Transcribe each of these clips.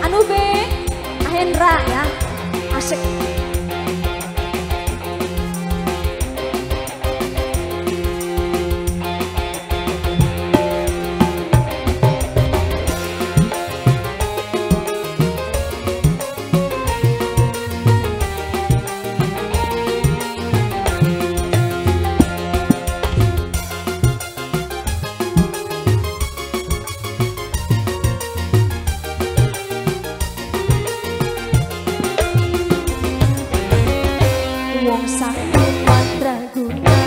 Anu be, Ahendra ya, asik. Wong sakti mandraguna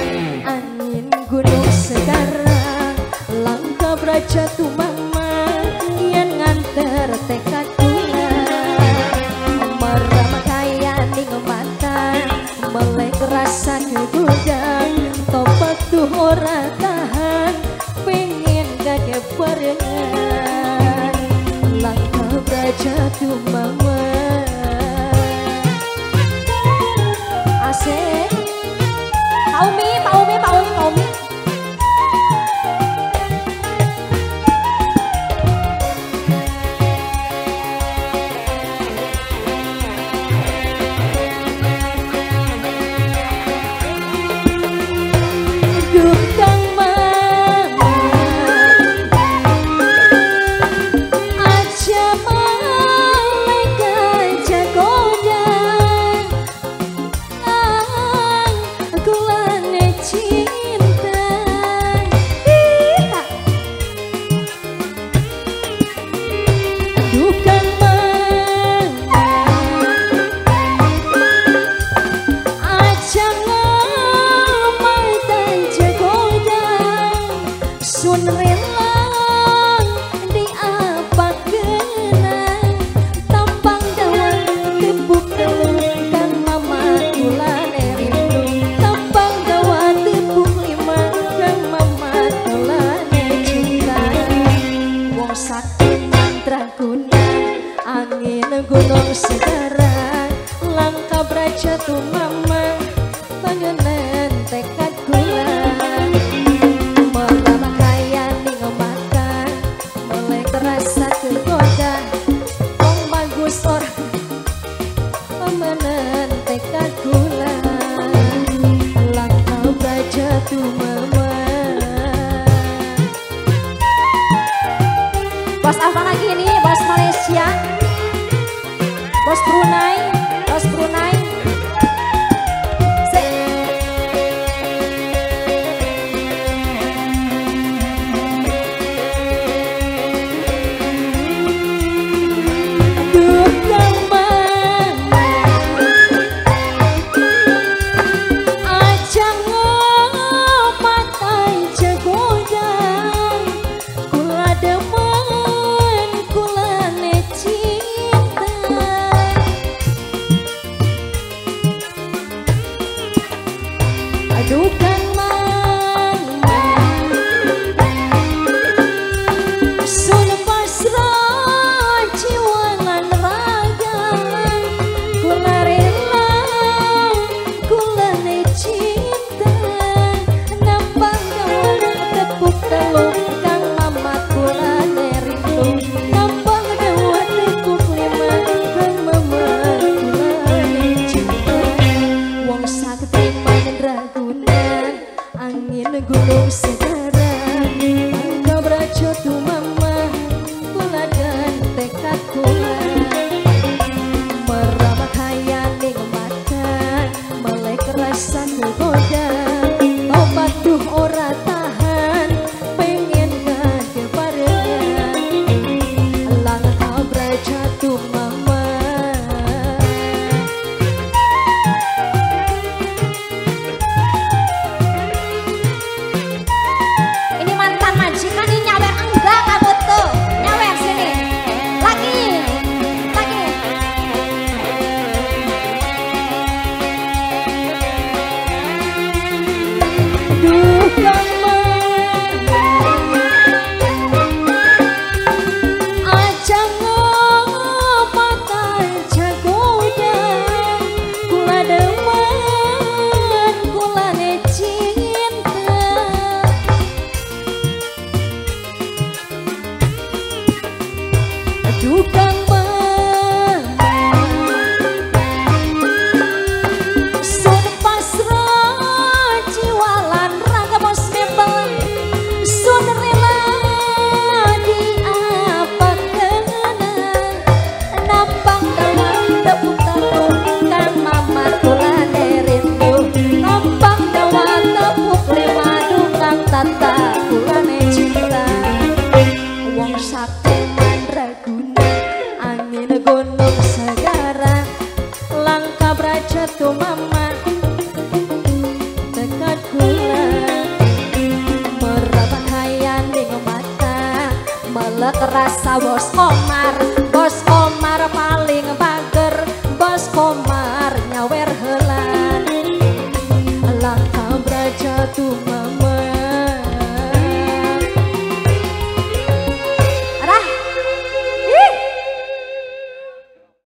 angin gunung sekarang langkah braja tumama yang nganter tekad kula merama kaya ning mata melek rasa kegudang topat tuh ora tahan pengen gage barengan langkah braja tumama asik. Pak Umi. Duh kang mama aja malaikat jagonya kulane cinta dukan mana aja ngamai dan jagodang sun relang di apa kenang tampang dawan tembuk telukan mama kulane rindu tampang dawan tembuk lima kan mama kulane cinta wong sakti mandraguna angin gunung sekarang langkah braja tumama pangenan tekad kula merama kaya ning makan mulai terasa kegoda wong bagus orang pamanan tekad kula langkah braja tumama. Bos apa lagi ini? Bos Malaysia, bos Brunei, bos Brunei. Duh kang mana aja ngomatai jagodang kula demen kulane cinta aduh kang mana sun pasrah jiwa lan raga kula rela kulane cinta nambang dawan tepuk teluk kang mama kulane rindu nambang dawan tepuk lima kang mama kulane cinta wong sakti mandraguna angin gunung sekarang langkah braja tumama kula dan tekad kula merama kaya ning mata melek rasa kegoda tobat tuh ora tahan pengen gage barengan langkah braja tumama. Ini mantan majikan ini nyawer enggak kabut tata kulane cinta wong sakti mandraguna angin gunung segara langkah braja mama dekat kula merabah hayaning mata melek rasa bos komar